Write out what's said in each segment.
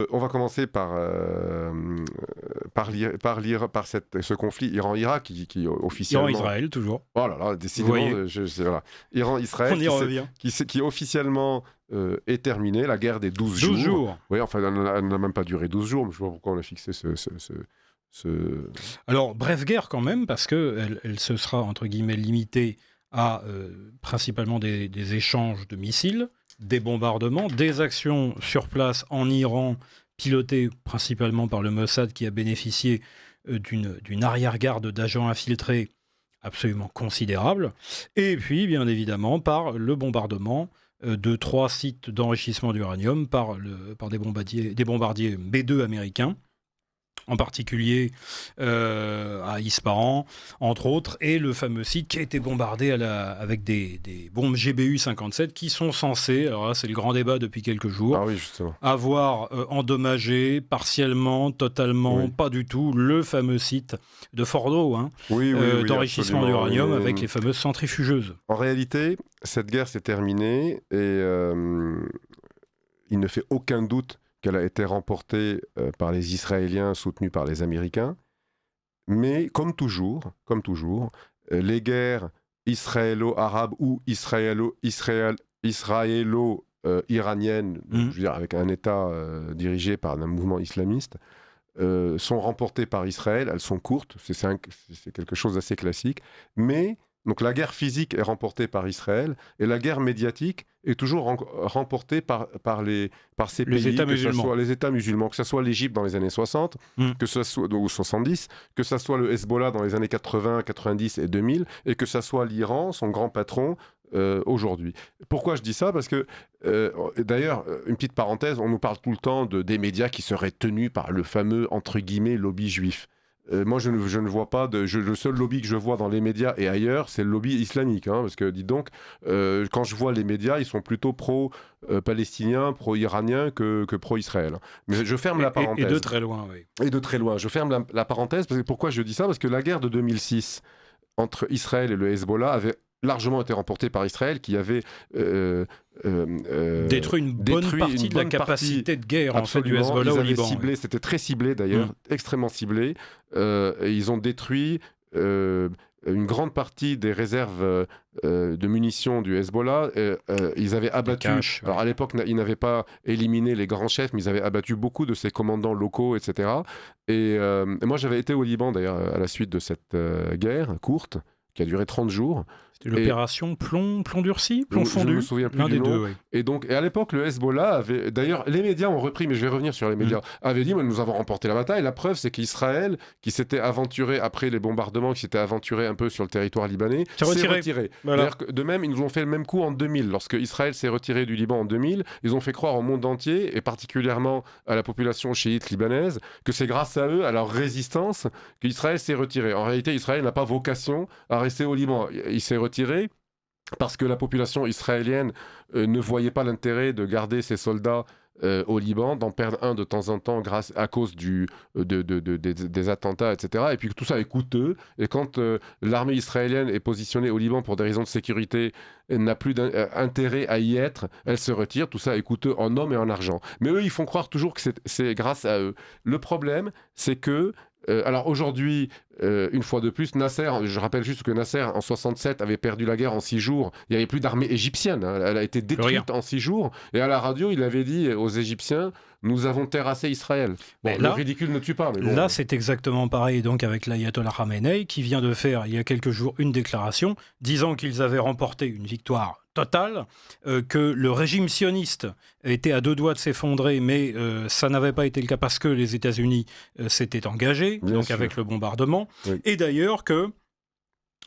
On va commencer par ce conflit Iran-Irak qui officiellement... Iran-Israël, toujours. Oh là là, décidément, voilà. Iran-Israël On y revient. qui officiellement est terminé, la guerre des 12 jours. 12 jours. Oui, enfin, elle n'a même pas duré 12 jours, mais je ne sais pas pourquoi on a fixé Alors, bref guerre quand même, parce qu'elle se sera, entre guillemets, limitée à principalement des échanges de missiles, des bombardements, des actions sur place en Iran, pilotées principalement par le Mossad, qui a bénéficié d'une arrière-garde d'agents infiltrés absolument considérable, et puis, bien évidemment, par le bombardement de 3 sites d'enrichissement d'uranium par des bombardiers B-2 américains, en particulier à Ispahan, entre autres, et le fameux site qui a été bombardé avec des bombes GBU-57 qui sont censées, alors là c'est le grand débat depuis quelques jours, avoir endommagé partiellement, totalement, pas du tout, le fameux site de Fordo, d'enrichissement d'uranium avec les fameuses centrifugeuses. En réalité, cette guerre s'est terminée et il ne fait aucun doute qu'elle a été remportée par les Israéliens soutenus par les Américains. Mais comme toujours, les guerres israélo-arabes ou israélo-iraniennes, je veux dire avec un État dirigé par un mouvement islamiste, sont remportées par Israël. Elles sont courtes, c'est quelque chose d'assez classique, mais donc la guerre physique est remportée par Israël et la guerre médiatique est toujours remportée par ces pays, États musulmans. Ce soit les États musulmans, que ce soit l'Égypte dans les années 60, que ce soit, ou 70, que ce soit le Hezbollah dans les années 80, 90 et 2000, et que ce soit l'Iran, son grand patron, aujourd'hui. Pourquoi je dis ça ? Parce que, d'ailleurs, une petite parenthèse, on nous parle tout le temps des médias qui seraient tenus par le fameux, entre guillemets, lobby juif. Moi, je ne vois pas le seul lobby que je vois dans les médias et ailleurs, c'est le lobby islamique. Parce que, dites donc, quand je vois les médias, ils sont plutôt pro-palestiniens, pro-iraniens que pro-Israël. Mais je ferme la parenthèse. Et de très loin, oui. Et de très loin. Je ferme la parenthèse. Pourquoi je dis ça ? Parce que la guerre de 2006 entre Israël et le Hezbollah avait largement été remportée par Israël, qui avait détruit une bonne partie de la capacité de guerre en fait, du Hezbollah au Liban. C'était très ciblé d'ailleurs, extrêmement ciblé. Et ils ont détruit une grande partie des réserves de munitions du Hezbollah. Ils avaient abattu, alors à l'époque ils n'avaient pas éliminé les grands chefs, mais ils avaient abattu beaucoup de ses commandants locaux, etc. Et moi j'avais été au Liban d'ailleurs à la suite de cette guerre courte, qui a duré 30 jours. C'était l'opération plomb durci, plomb fondu. Je me souviens plus du nom. Deux, oui. Et à l'époque, le Hezbollah avait... D'ailleurs, les médias ont repris, mais je vais revenir sur les médias, avaient dit, nous avons remporté la bataille. La preuve, c'est qu'Israël, qui s'était aventuré, après les bombardements, qui s'était aventuré un peu sur le territoire libanais, s'est retiré. Voilà. De même, ils nous ont fait le même coup en 2000. Lorsque Israël s'est retiré du Liban en 2000, ils ont fait croire au monde entier, et particulièrement à la population chiite libanaise, que c'est grâce à eux, à leur résistance, qu'Israël s'est retiré. En réalité, Israël n'a pas vocation à rester au Liban. Il s'est retiré parce que la population israélienne ne voyait pas l'intérêt de garder ses soldats au Liban, d'en perdre un de temps en temps à cause des attentats, etc. Et puis tout ça est coûteux. Et quand l'armée israélienne est positionnée au Liban pour des raisons de sécurité, elle n'a plus d'intérêt à y être, elle se retire. Tout ça est coûteux en hommes et en argent. Mais eux, ils font croire toujours que c'est grâce à eux. Le problème, c'est que alors aujourd'hui, une fois de plus, Nasser, je rappelle juste que Nasser, en 67, avait perdu la guerre en 6 jours. Il n'y avait plus d'armée égyptienne. Elle a été détruite en 6 jours. Et à la radio, il avait dit aux Égyptiens, nous avons terrassé Israël. Bon, le ridicule ne tue pas. Mais bon, là, c'est exactement pareil donc avec l'ayatollah Khamenei, qui vient de faire, il y a quelques jours, une déclaration disant qu'ils avaient remporté une victoire totale, que le régime sioniste était à 2 doigts de s'effondrer, mais ça n'avait pas été le cas parce que les États-Unis s'étaient engagés, avec le bombardement, et d'ailleurs que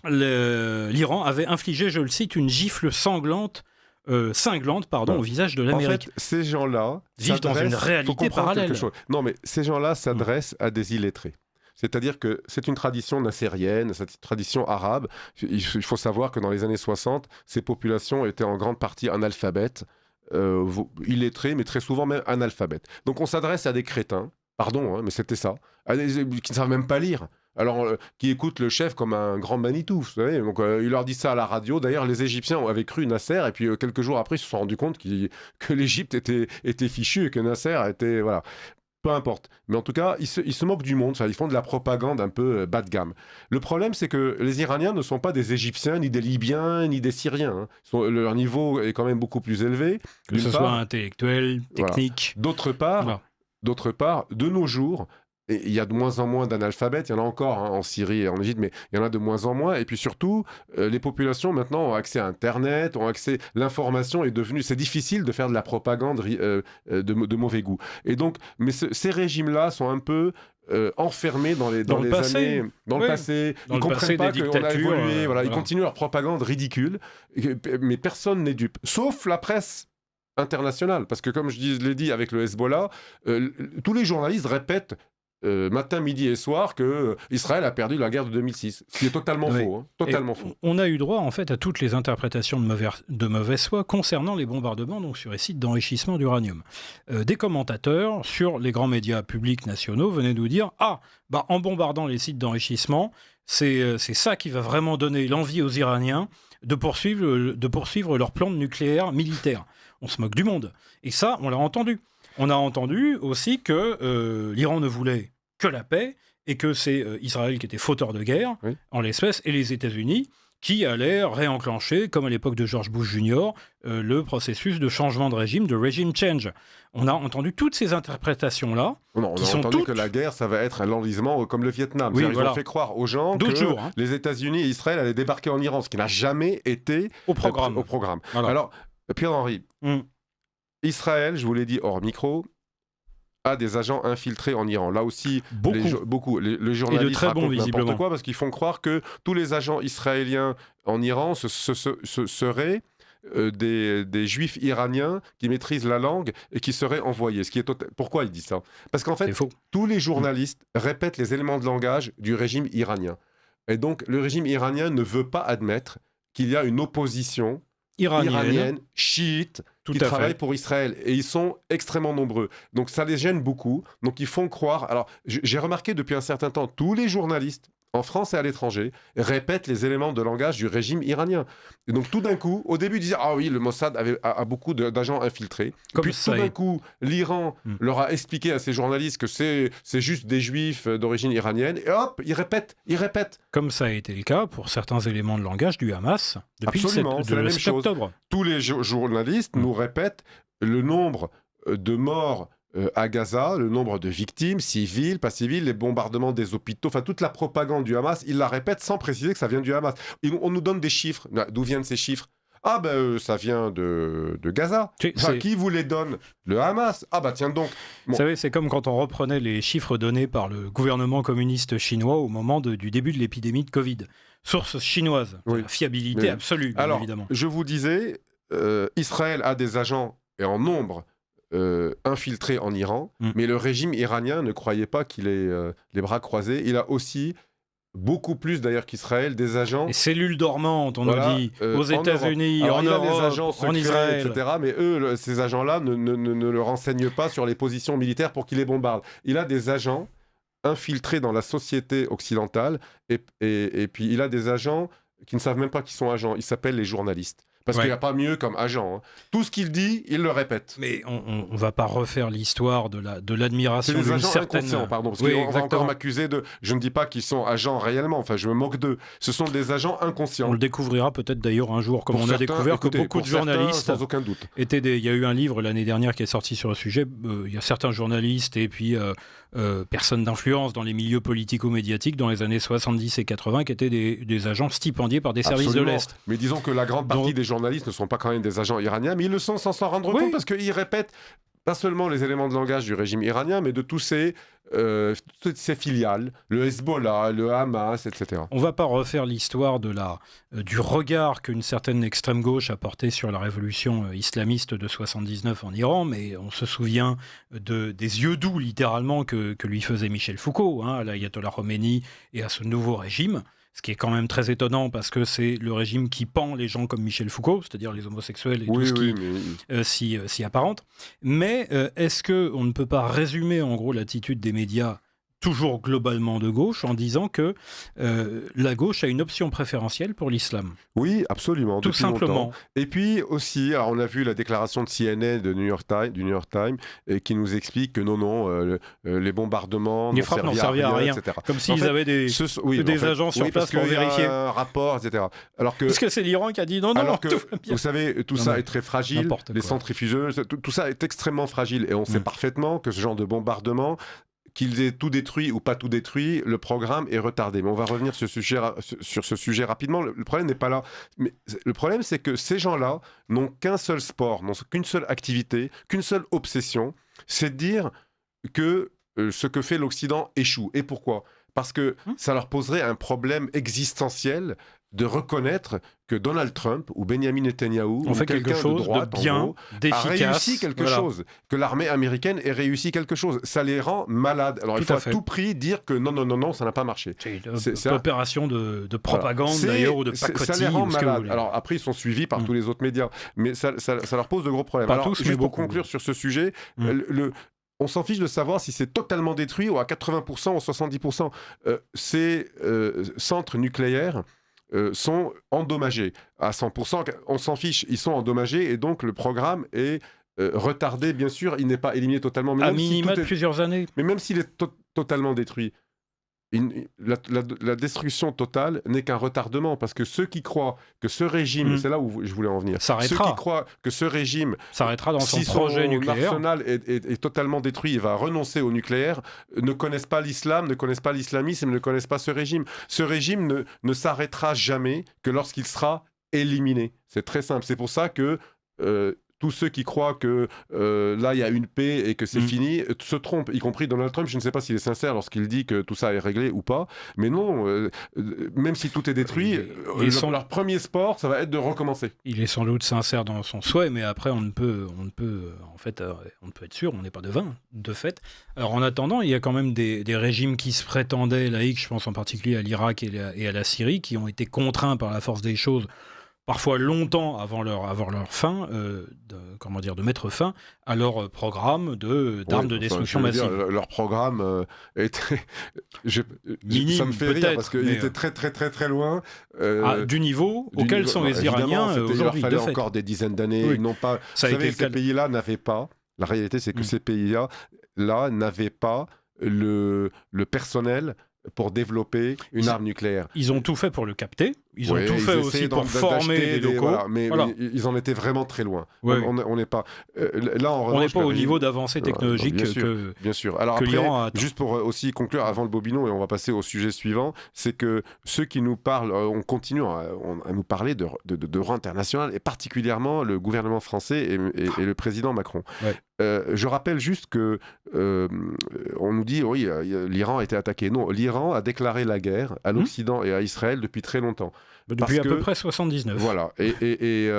l'Iran avait infligé, je le cite, une gifle cinglante au visage de l'Amérique. En fait, ces gens-là vivent dans une réalité parallèle. Non, mais ces gens-là s'adressent à des illettrés. C'est-à-dire que c'est une tradition nassérienne, c'est une tradition arabe. Il faut savoir que dans les années 60, ces populations étaient en grande partie analphabètes, illettrés, mais très souvent même analphabètes. Donc on s'adresse à des crétins, pardon, mais c'était ça, qui ne savent même pas lire. Alors, qui écoutent le chef comme un grand Manitou, vous savez. Donc, il leur dit ça à la radio. D'ailleurs, les Égyptiens avaient cru Nasser, et puis quelques jours après, ils se sont rendus compte que l'Égypte était fichue et que Nasser était... Voilà. Peu importe. Mais en tout cas, ils se moquent du monde. Ils font de la propagande un peu bas de gamme. Le problème, c'est que les Iraniens ne sont pas des Égyptiens, ni des Libyens, ni des Syriens. Leur niveau est quand même beaucoup plus élevé. Que ce soit intellectuel, technique. Voilà. D'autre part, de nos jours, il y a de moins en moins d'analphabètes. Il y en a encore en Syrie et en Égypte, mais il y en a de moins en moins. Et puis surtout, les populations maintenant ont accès à Internet, ont accès... L'information est devenue... C'est difficile de faire de la propagande de mauvais goût. Et donc, mais ces régimes-là sont un peu... enfermés dans les passé. Années, dans le passé. Ils ne comprennent pas qu'on a évolué. Voilà. Ils continuent leur propagande ridicule, mais personne n'est dupe, sauf la presse internationale. Parce que comme je l'ai dit avec le Hezbollah, tous les journalistes répètent matin, midi et soir que Israël a perdu la guerre de 2006. Ce qui est totalement faux. Hein, totalement faux. On a eu droit en fait à toutes les interprétations de mauvaise foi concernant les bombardements donc, sur les sites d'enrichissement d'uranium. Des commentateurs sur les grands médias publics nationaux venaient nous dire « Ah, en bombardant les sites d'enrichissement, c'est ça qui va vraiment donner l'envie aux Iraniens de poursuivre leur plan de nucléaire militaire. » On se moque du monde. Et ça, on l'a entendu. On a entendu aussi que l'Iran ne voulait que la paix et que c'est Israël qui était fauteur de guerre, en l'espèce, et les États-Unis qui allaient réenclencher, comme à l'époque de George Bush Jr., le processus de changement de régime, de regime change. On a entendu toutes ces interprétations-là. Non, on a entendu que la guerre, ça va être un enlisement comme le Vietnam. Oui, ils ont fait croire aux gens que les États-Unis et Israël allaient débarquer en Iran, ce qui n'a jamais été au programme. Voilà. Alors, Pierre-Henri, Israël, je vous l'ai dit hors micro, a des agents infiltrés en Iran. Là aussi, beaucoup. Les journalistes racontent n'importe quoi parce qu'ils font croire que tous les agents israéliens en Iran seraient des juifs iraniens qui maîtrisent la langue et qui seraient envoyés. Pourquoi il dit ça? Parce qu'en fait, tous les journalistes répètent les éléments de langage du régime iranien. Et donc, le régime iranien ne veut pas admettre qu'il y a une opposition iranienne chiite, qui travaillent pour Israël. Et ils sont extrêmement nombreux. Donc ça les gêne beaucoup. Donc ils font croire... Alors j'ai remarqué depuis un certain temps, tous les journalistes, en France et à l'étranger, répètent les éléments de langage du régime iranien. Et donc tout d'un coup, au début, ils disaient « Ah oui, le Mossad a beaucoup d'agents infiltrés. » Puis tout d'un coup, l'Iran leur a expliqué à ces journalistes que c'est juste des juifs d'origine iranienne. Et hop, ils répètent. Comme ça a été le cas pour certains éléments de langage du Hamas depuis le 7 octobre. Tous les journalistes nous répètent le nombre de morts à Gaza, le nombre de victimes, civiles, pas civiles, les bombardements des hôpitaux, enfin toute la propagande du Hamas, ils la répètent sans préciser que ça vient du Hamas. On nous donne des chiffres. D'où viennent ces chiffres? Ah ça vient de Gaza. Qui vous les donne? Le Hamas. Ah tiens donc. Vous savez, c'est comme quand on reprenait les chiffres donnés par le gouvernement communiste chinois au moment du début de l'épidémie de Covid. Source chinoise, la fiabilité absolue, bien évidemment. Je vous disais, Israël a des agents, et en nombre, infiltrés en Iran, mais le régime iranien ne croyait pas qu'il ait les bras croisés. Il a aussi... beaucoup plus d'ailleurs qu'Israël, des agents... Les cellules dormantes, on nous dit, aux États-Unis, en Europe, des agents secrets, en Israël. etc. Mais eux, ces agents-là, ne le renseignent pas sur les positions militaires pour qu'ils les bombardent. Il a des agents infiltrés dans la société occidentale, et puis il a des agents qui ne savent même pas qu'ils sont agents. Ils s'appellent les journalistes. Parce qu'il n'y a pas mieux comme agent. Hein. Tout ce qu'il dit, il le répète. Mais on ne va pas refaire l'histoire de l'admiration d'une certaine... inconscients, pardon. Parce qu'on va encore m'accuser de... Je ne dis pas qu'ils sont agents réellement. Enfin, je me moque d'eux. Ce sont des agents inconscients. On le découvrira peut-être d'ailleurs un jour. Comme a découvert que beaucoup de journalistes... Sans aucun doute. Il y a eu un livre l'année dernière qui est sorti sur le sujet. Il y a certains journalistes et puis... personnes d'influence dans les milieux politico-médiatiques dans les années 70 et 80 qui étaient des agents stipendiés par des services de l'Est. Mais disons que la grande partie des journalistes ne sont pas quand même des agents iraniens, mais ils le sont sans s'en rendre compte parce qu'ils répètent pas seulement les éléments de langage du régime iranien, mais de toutes ces filiales, le Hezbollah, le Hamas, etc. On ne va pas refaire l'histoire du regard qu'une certaine extrême gauche a porté sur la révolution islamiste de 79 en Iran, mais on se souvient des yeux doux, littéralement, que lui faisait Michel Foucault, à l'ayatollah Khomeini et à ce nouveau régime. Ce qui est quand même très étonnant parce que c'est le régime qui pend les gens comme Michel Foucault, c'est-à-dire les homosexuels et tout ce qui s'y apparente. Mais est-ce qu'on ne peut pas résumer en gros l'attitude des médias toujours globalement de gauche, en disant que la gauche a une option préférentielle pour l'islam. Oui, absolument. Tout simplement. Longtemps. Et puis aussi, alors on a vu la déclaration de CNN, du New York Times, qui nous explique que non, les bombardements les frappes n'ont servi à rien, etc. Comme s'ils avaient des agents sur place pour vérifier. Un rapport, etc. Parce que c'est l'Iran qui a dit non. Alors que, vous savez, tout ça est très fragile. Les centrifugeuses, tout ça est extrêmement fragile. Et on sait parfaitement que ce genre de bombardement, qu'ils aient tout détruit ou pas tout détruit, le programme est retardé. Mais on va revenir sur ce sujet rapidement. Le problème n'est pas là. Mais le problème, c'est que ces gens-là n'ont qu'un seul sport, n'ont qu'une seule activité, qu'une seule obsession, c'est de dire que ce que fait l'Occident échoue. Et pourquoi ? Parce que ça leur poserait un problème existentiel de reconnaître que Donald Trump ou Benjamin Netanyahou ou quelqu'un de droite de bien, en gros, a réussi quelque chose, que l'armée américaine ait réussi quelque chose. Ça les rend malades. Alors il faut à tout prix dire que non, ça n'a pas marché. C'est une opération de propagande d'ailleurs ou de pacotille. Ça les rend malades. Alors après ils sont suivis par tous les autres médias, mais ça leur pose de gros problèmes. Pas alors tous, juste pour conclure sur ce sujet, on s'en fiche de savoir si c'est totalement détruit ou à 80% ou 70%. Ces centres nucléaires sont endommagés à 100%. On s'en fiche, ils sont endommagés et donc le programme est retardé, bien sûr. Il n'est pas éliminé totalement. Mais à minima de plusieurs années. Mais même s'il est totalement détruit, la destruction totale n'est qu'un retardement, parce que ceux qui croient que ce régime, c'est là où je voulais en venir, ceux qui croient que ce régime s'arrêtera dans son projet nucléaire, arsenal est totalement détruit et va renoncer au nucléaire, ne connaissent pas l'islam, ne connaissent pas l'islamisme, ne connaissent pas ce régime. Ce régime ne s'arrêtera jamais que lorsqu'il sera éliminé. C'est très simple. C'est pour ça que tous ceux qui croient que là, il y a une paix et que c'est fini, se trompent, y compris Donald Trump. Je ne sais pas s'il est sincère lorsqu'il dit que tout ça est réglé ou pas. Mais non, même si tout est détruit, leur premier sport, ça va être de recommencer. Il est sans doute sincère dans son souhait, mais après, on ne peut être sûr, on n'est pas devin, de fait. Alors, en attendant, il y a quand même des régimes qui se prétendaient laïques, je pense en particulier à l'Irak et à la Syrie, qui ont été contraints par la force des choses, parfois longtemps avant leur fin, de mettre fin à leur programme d'armes de destruction massive. Leur programme était minime, ça me fait rire parce qu'il était très très très très loin du niveau auquel sont les Iraniens aujourd'hui. Il leur fallait encore des dizaines d'années. Ils n'ont pas. Vous savez, ces pays-là n'avaient pas. La réalité, c'est que ces pays-là n'avaient pas le personnel pour développer une arme nucléaire. Ils ont tout fait pour le capter. Ils ont tout fait aussi pour former des locaux. Mais ils en étaient vraiment très loin. On n'est pas... là, on n'est pas au niveau d'avancée technologique bien sûr. Alors que après, l'Iran a atteint. Juste pour aussi conclure avant le bobinon, et on va passer au sujet suivant, c'est que ceux qui nous parlent, on continue à nous parler de droit international, et particulièrement le gouvernement français et le président Macron. Je rappelle juste que on nous dit, oui, l'Iran a été attaqué. Non, l'Iran a déclaré la guerre à l'Occident et à Israël depuis très longtemps. Depuis à peu près 79. Voilà. Et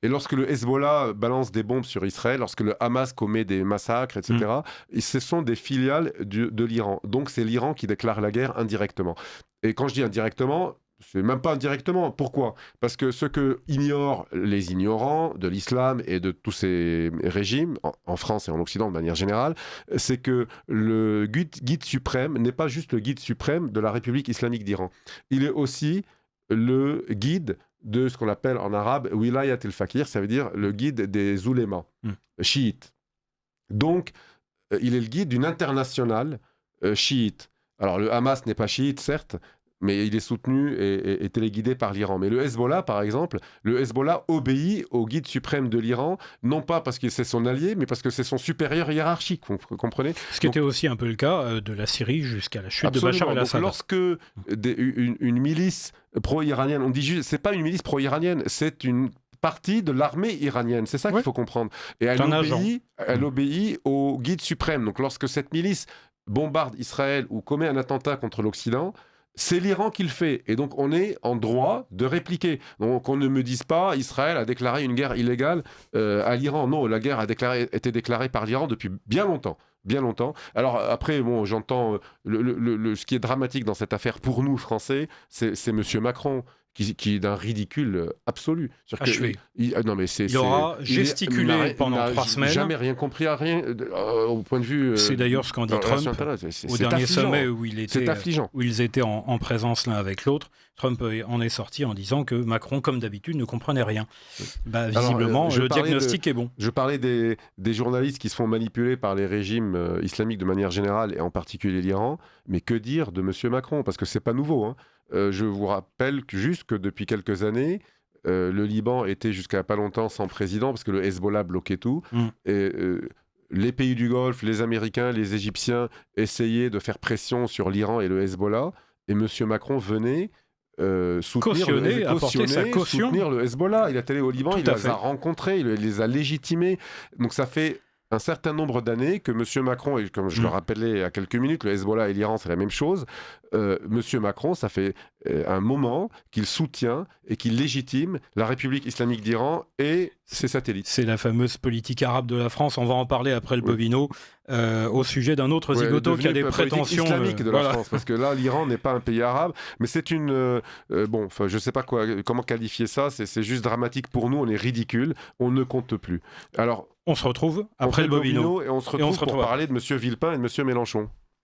lorsque le Hezbollah balance des bombes sur Israël, lorsque le Hamas commet des massacres, etc., ce sont des filiales de l'Iran. Donc c'est l'Iran qui déclare la guerre indirectement. Et quand je dis indirectement, c'est même pas indirectement. Pourquoi ? Parce que ce que ignorent les ignorants de l'islam et de tous ces régimes, en France et en Occident de manière générale, c'est que le guide suprême n'est pas juste le guide suprême de la République islamique d'Iran. Il est aussi le guide de ce qu'on appelle en arabe Wilayat el-Fakir, ça veut dire le guide des oulémas chiites. Donc, il est le guide d'une internationale chiite. Alors, le Hamas n'est pas chiite, certes, mais il est soutenu et téléguidé par l'Iran. Mais le Hezbollah, par exemple, obéit au guide suprême de l'Iran, non pas parce que c'est son allié, mais parce que c'est son supérieur hiérarchique, vous comprenez ? Ce qui était aussi un peu le cas de la Syrie jusqu'à la chute de Bachar el-Assad. Donc lorsque une milice pro-iranienne, on dit juste, c'est pas une milice pro-iranienne, c'est une partie de l'armée iranienne, c'est ça qu'il faut comprendre. Et elle obéit au guide suprême. Donc lorsque cette milice bombarde Israël ou commet un attentat contre l'Occident, c'est l'Iran qui le fait. Et donc, on est en droit de répliquer. Donc, on ne me dise pas Israël a déclaré une guerre illégale à l'Iran. Non, la guerre a été déclarée par l'Iran depuis bien longtemps. Bien longtemps. Alors après, bon, j'entends ce qui est dramatique dans cette affaire pour nous, Français, c'est M. Macron qui est d'un ridicule absolu. Achevé. Non, mais il aura gesticulé pendant 3 semaines. Jamais rien compris à rien au point de vue. C'est d'ailleurs ce qu'en dit Trump au dernier sommet où ils étaient en présence l'un avec l'autre. Trump en est sorti en disant que Macron, comme d'habitude, ne comprenait rien. Visiblement, le diagnostic est bon. Je parlais des journalistes qui se font manipuler par les régimes islamiques de manière générale, et en particulier l'Iran. Mais que dire de M. Macron? Parce que c'est pas nouveau. Hein. Je vous rappelle juste que depuis quelques années, le Liban était jusqu'à pas longtemps sans président, parce que le Hezbollah bloquait tout. Et les pays du Golfe, les Américains, les Égyptiens essayaient de faire pression sur l'Iran et le Hezbollah. Et M. Macron venait... soutenir le Hezbollah. Il est allé au Liban, il les a rencontrés, il les a légitimés. Donc ça fait un certain nombre d'années que M. Macron, et comme je le rappelais à quelques minutes, le Hezbollah et l'Iran, c'est la même chose. M. Macron, ça fait un moment qu'il soutient et qu'il légitime la République islamique d'Iran et ses satellites. C'est la fameuse politique arabe de la France. On va en parler après le Bobino, au sujet d'un autre zigoto qui a des prétentions islamiques de la France, parce que là, l'Iran n'est pas un pays arabe, mais c'est une... je sais pas comment qualifier ça, c'est juste dramatique pour nous, on est ridicule, on ne compte plus. Alors, on se retrouve après le Bobino et on se retrouve pour parler de M. Villepin et de M. Mélenchon.